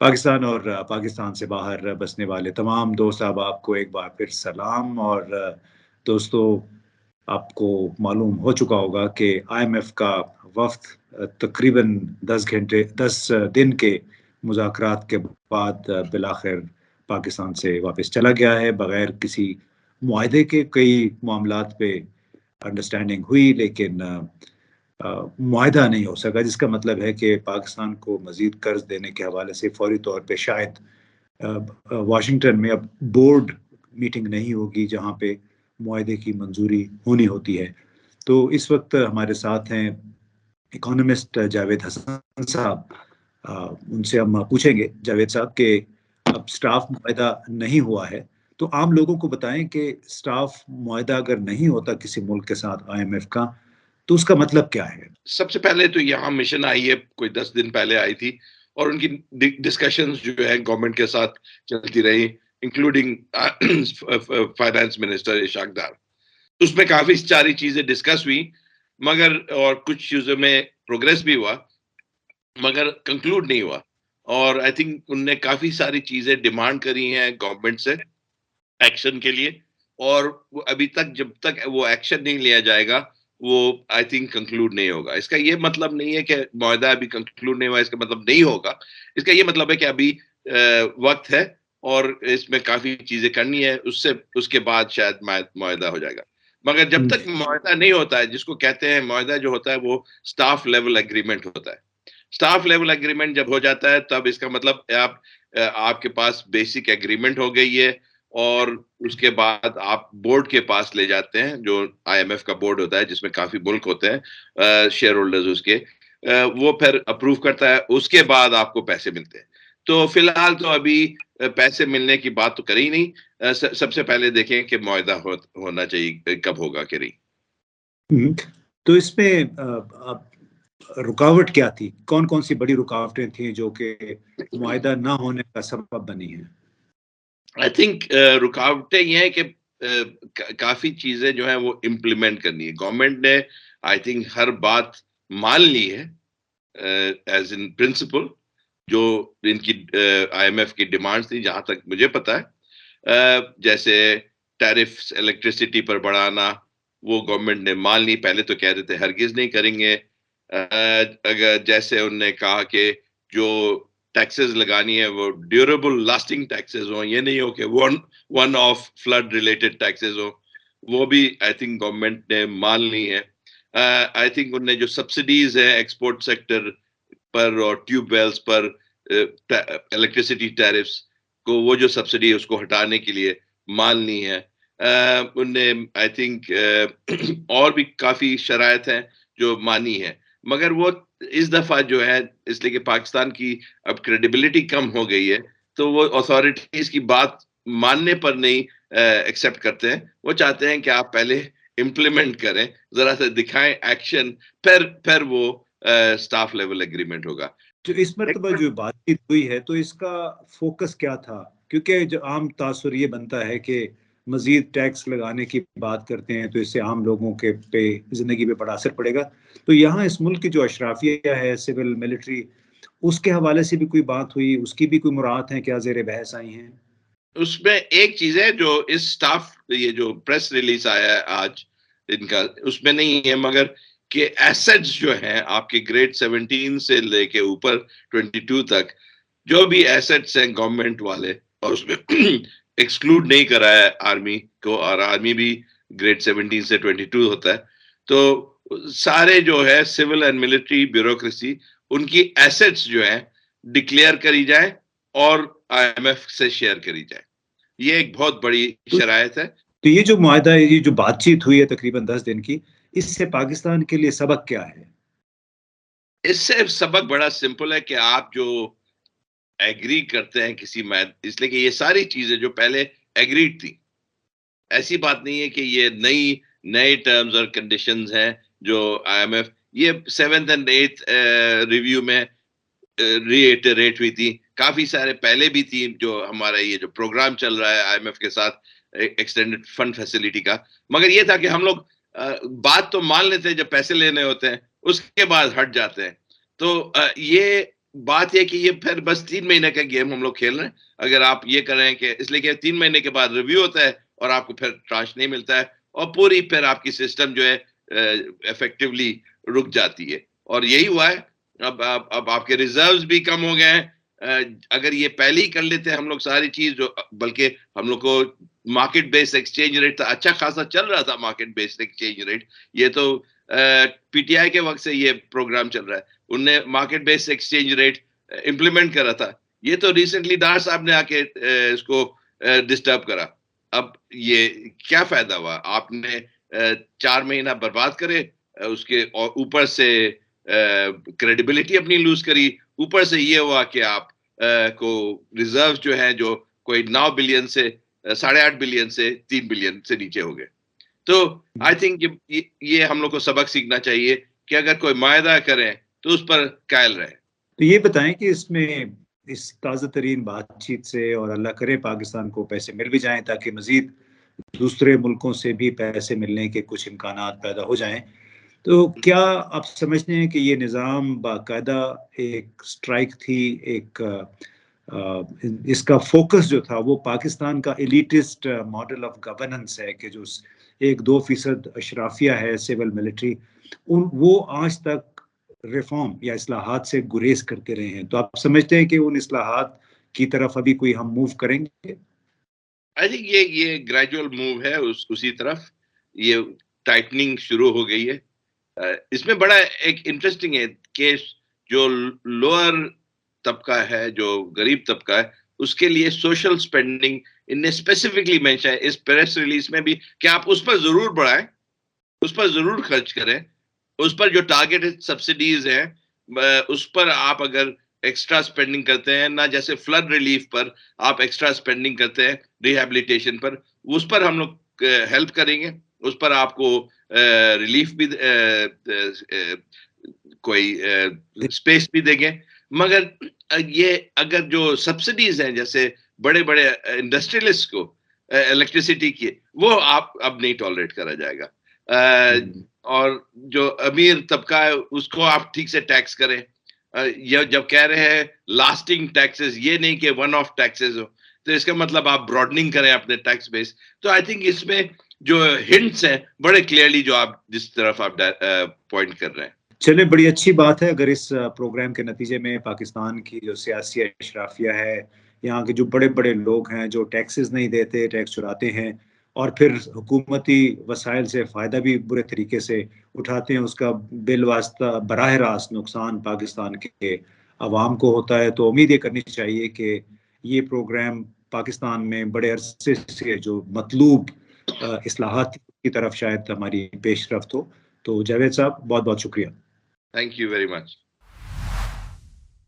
پاکستان اور پاکستان سے باہر بسنے والے تمام دوست احباب کو ایک بار پھر سلام، اور دوستو، آپ کو معلوم ہو چکا ہوگا کہ آئی ایم ایف کا وفد تقریباً 10 دن کے مذاکرات کے بعد بالآخر پاکستان سے واپس چلا گیا ہے بغیر کسی معاہدے کے۔ کئی معاملات پہ انڈرسٹینڈنگ ہوئی، لیکن معاہدہ نہیں ہو سکا، جس کا مطلب ہے کہ پاکستان کو مزید قرض دینے کے حوالے سے فوری طور پہ شاید واشنگٹن میں اب بورڈ میٹنگ نہیں ہوگی جہاں پہ معاہدے کی منظوری ہونی ہوتی ہے۔ تو اس وقت ہمارے ساتھ ہیں اکانومسٹ جاوید حسن صاحب۔ ان سے ہم پوچھیں گے جاوید صاحب کہ اب سٹاف معاہدہ نہیں ہوا ہے، تو عام لوگوں کو بتائیں کہ سٹاف معاہدہ اگر نہیں ہوتا کسی ملک کے ساتھ آئی ایم ایف کا، تو اس کا مطلب کیا ہے؟ سب سے پہلے تو یہاں مشن آئی ہے، کوئی 10 دن پہلے آئی تھی، اور ان کی ڈسکشنز جو ہے گورنمنٹ کے ساتھ چلتی رہی، including finance minister Ishaq Dar. اس میں کافی ساری چیزیں ڈسکس ہوئی، مگر اور کچھ چیزوں میں پروگریس بھی ہوا، مگر کنکلوڈ نہیں ہوا۔ اور آئی تھنک ان نے کافی ساری چیزیں ڈیمانڈ کری ہیں گورنمنٹ سے ایکشن کے لیے، اور ابھی تک جب تک وہ ایکشن نہیں لیا جائے گا وہ آئی تھنک کنکلوڈ نہیں ہوگا۔ اس کا یہ مطلب نہیں ہے کہ معاہدہ ابھی کنکلوڈ نہیں ہوا، اس کا مطلب نہیں ہوگا، اس کا یہ مطلب ہے کہ ابھی وقت ہے اور اس میں کافی چیزیں کرنی ہے، اس کے بعد شاید معاہدہ ہو جائے گا۔ مگر جب تک معاہدہ نہیں ہوتا ہے، جس کو کہتے ہیں معاہدہ جو ہوتا ہے وہ سٹاف لیول ایگریمنٹ ہوتا ہے۔ سٹاف لیول ایگریمنٹ جب ہو جاتا ہے تب اس کا مطلب آپ کے پاس بیسک ایگریمنٹ ہو گئی ہے، اور اس کے بعد آپ بورڈ کے پاس لے جاتے ہیں، جو آئی ایم ایف کا بورڈ ہوتا ہے جس میں کافی ملک ہوتے ہیں شیئر ہولڈرز اس کے، وہ پھر اپروو کرتا ہے، اس کے بعد آپ کو پیسے ملتے ہیں۔ تو فی الحال تو ابھی پیسے ملنے کی بات تو کری نہیں، سب سے پہلے دیکھیں کہ معاہدہ ہونا چاہیے، کب ہوگا کہ نہیں۔ تو اس میں رکاوٹ کیا تھی؟ کون کون سی بڑی رکاوٹیں تھیں جو کہ معاہدہ نہ ہونے کا سبب بنی ہیں؟ آئی تھنک رکاوٹیں یہ ہیں کہ کافی چیزیں جو ہیں وہ امپلیمنٹ کرنی ہے۔ گورنمنٹ نے آئی تھنک ہر بات مان لی ہے ایز ان پرنسپل، جو ان کی آئی ایم ایف کی ڈیمانڈ تھی جہاں تک مجھے پتا ہے، جیسے ٹیرفس الیکٹریسٹی پر بڑھانا، وہ گورنمنٹ نے مان لی۔ پہلے تو کہہ رہے تھے ہرگز نہیں کریں گے۔ اگر جیسے انہوں نے کہا کہ جو ٹیکسز لگانی ہے وہ ڈیوریبل لاسٹنگ ٹیکسز ہوں، یہ نہیں ہو کہ one off flood related taxes ہوں، وہ بھی آئی تھنک گورنمنٹ نے مان لی ہے۔ آئی تھنک انہوں نے جو سبسڈیز ہے ایکسپورٹ سیکٹر پر اور ٹیوب ویلز پر الیکٹریسٹی ٹیرفس کو، وہ جو سبسڈی ہے اس کو ہٹانے کے لیے مان لی ہے۔ ان نے آئی تھنک اور بھی کافی شرائط ہیں جو مانی ہے، مگر وہ اس دفعہ جو ہے، اس لیے کہ پاکستان کی اب کریڈیبلٹی کم ہو گئی ہے، تو وہ اتھارٹیز کی بات ماننے پر نہیں ایکسپٹ کرتے ہیں۔ وہ چاہتے ہیں کہ آپ پہلے امپلیمنٹ کریں، ذرا سا دکھائیں ایکشن، پھر وہ سٹاف لیول ایگریمنٹ ہوگا۔ تو اس مرتبہ جو بات چیت ہوئی ہے تو اس کا فوکس کیا تھا؟ کیونکہ جو عام تاثر یہ بنتا ہے کہ مزید ٹیکس لگانے کی بات کرتے ہیں تو اس سے عام لوگوں کے پہ زندگی پہ بڑا اثر پڑے گا۔ تو یہاں اس ملک کی جو اشرافیہ ہے، سول ملٹری، اس کے حوالے سے بھی کوئی بات ہوئی؟ اس کی بھی کوئی مراعات ہیں کیا زیر بحث آئی ہیں؟ اس میں ایک چیز ہے جو اس سٹاف، یہ جو پریس ریلیز آیا ہے آج ان کا، اس میں نہیں ہے، مگر کہ ایسٹس جو ہیں آپ کے گریڈ 17 سے لے کے اوپر 22 تک جو بھی ایسٹس ہیں گورنمنٹ والے، اور اس میں ایکسکلوڈ نہیں کرا ہے آرمی کو، اور آرمی بھی گریڈ 17 سے 22 ہوتا ہے، تو سارے جو ہے سول اینڈ ملٹری بیوروکریسی، ان کی ایسٹس جو ہیں ڈکلیئر کری جائیں اور آئی ایم ایف سے شیئر کری جائے۔ یہ ایک بہت بڑی شرائط ہے۔ تو یہ جو معاہدہ ہے، یہ جو بات چیت ہوئی ہے تقریباً 10 دن کی، اس سے پاکستان کے لیے سبق کیا ہے؟ اس سے سبق بڑا سمپل ہے کہ آپ جو ایگری کرتے ہیں کسی میں، اس لیے کہ یہ ساری چیزیں جو پہلے ایگریڈ تھی، ایسی بات نہیں ہے کہ یہ نئے ٹرمز اور کنڈیشنز ہیں جو آئی ایم ایف، یہ 7th and 8th ریویو میں ریٹریٹ ہوئی تھی، کافی سارے پہلے بھی تھی، جو ہمارا یہ جو پروگرام چل رہا ہے آئی ایم ایف کے ساتھ ایکسٹینڈڈ فنڈ فیسلٹی کا، مگر یہ تھا کہ ہم لوگ بات تو مان لیتے ہیں جب پیسے لینے ہوتے ہیں، اس کے بعد ہٹ جاتے ہیں۔ تو یہ بات یہ کہ یہ پھر بس 3 مہینے کا گیم ہم لوگ کھیل رہے ہیں. اگر آپ یہ کر رہے ہیں کہ اس لیے کہ 3 مہینے کے بعد ریویو ہوتا ہے اور آپ کو پھر ٹرانش نہیں ملتا ہے اور پوری پھر آپ کی سسٹم جو ہے افیکٹولی رک جاتی ہے. اور یہی ہوا ہے. اب آپ کے ریزروز بھی کم ہو گئے ہیں. اگر یہ پہلے ہی کر لیتے ہیں ہم لوگ ساری چیز جو, بلکہ ہم لوگ کو مارکیٹ بیس ایکسچینج ریٹ تھا, اچھا خاصا چل رہا تھا مارکیٹ بیس ایکسچینج ریٹ. یہ تو پی ٹی آئی کے وقت سے یہ پروگرام چل رہا ہے. انہوں نے مارکیٹ بیس ایکسچینج ریٹ امپلیمنٹ کرا تھا. یہ تو ریسنٹلی ڈار صاحب نے آ کے اس کو ڈسٹرب کرا. اب یہ کیا فائدہ ہوا؟ آپ نے 4 مہینہ برباد کرے, اس کے اور اوپر سے کریڈیبلٹی اپنی لوز کری. اوپر سے یہ ہوا کہ آپ کو ریزرو جو ہیں جو کوئی 9 بلین سے 8.5 بلین سے 3 بلین سے نیچے ہو گئے. تو آئی تھنک یہ ہم لوگ کو سبق سیکھنا چاہیے کہ اگر کوئی معاہدہ کریں تو اس پر قائل رہے. تو یہ بتائیں کہ اس میں اس تازہ ترین بات چیت سے, اور اللہ کرے پاکستان کو پیسے مل بھی جائیں تاکہ مزید دوسرے ملکوں سے بھی پیسے ملنے کے کچھ امکانات پیدا ہو جائیں, تو کیا آپ سمجھتے ہیں کہ یہ نظام باقاعدہ ایک سٹرائک تھی, ایک اس کا فوکس جو تھا وہ پاکستان کا ایلیٹسٹ ماڈل آف گورننس ہے کہ جو 1-2% اشرافیہ ہے سول ملٹری, وہ آج تک ریفارم یا اصلاحات سے گریز کرتے رہے ہیں. تو آپ سمجھتے ہیں کہ ان اصلاحات کی طرف ابھی کوئی ہم موو کریں گے؟ آئی تھنک یہ گریجول موو ہے اسی طرف. یہ ٹائٹننگ شروع ہو گئی ہے. اس میں بڑا ایک انٹرسٹنگ ہے کہ جو لوئر طبقہ ہے, جو غریب طبقہ ہے, اس کے لیے سوشل سپینڈنگ ان نے اسپیسیفکلی مینشن ہے اس پریس ریلیز میں بھی کہ آپ اس پر ضرور بڑھائیں, اس پر ضرور خرچ کریں. اس پر جو ٹارگیٹ سبسڈیز ہیں اس پر آپ اگر ایکسٹرا سپینڈنگ کرتے ہیں, نہ جیسے فلڈ ریلیف پر آپ ایکسٹرا سپینڈنگ کرتے ہیں ریہیبلیٹیشن پر, اس پر ہم لوگ ہیلپ کریں گے. اس پر آپ کو ریلیف بھی کوئی اسپیس بھی دیں گے. مگر یہ اگر جو سبسڈیز ہیں جیسے بڑے بڑے انڈسٹریلسٹ کو الیکٹریسٹی کی, وہ آپ اب نہیں ٹالریٹ کرا جائے گا. اور جو امیر طبقہ ہے اس کو آپ ٹھیک سے ٹیکس کریں. یہ جب کہہ رہے ہیں لاسٹنگ ٹیکسز, یہ نہیں کہ ون آف ٹیکسز ہو, تو اس کا مطلب آپ براڈننگ کریں اپنے ٹیکس بیس. تو آئی تھنک اس میں جو ہنٹس ہیں بڑے کلیئرلی جو آپ جس طرف آپ پوائنٹ کر رہے ہیں. چلے, بڑی اچھی بات ہے اگر اس پروگرام کے نتیجے میں پاکستان کی جو سیاسی اشرافیہ ہے, یہاں کے جو بڑے بڑے لوگ ہیں جو ٹیکسز نہیں دیتے, ٹیکس چراتے ہیں اور پھر حکومتی وسائل سے فائدہ بھی برے طریقے سے اٹھاتے ہیں, اس کا بالواسطہ براہ راست نقصان پاکستان کے عوام کو ہوتا ہے. تو امید یہ کرنی چاہیے کہ یہ پروگرام پاکستان میں بڑے عرصے سے جو مطلوب اصلاحات کی طرف شاید ہماری پیش رفت ہو. تو جاوید صاحب بہت بہت شکریہ. Thank you very much.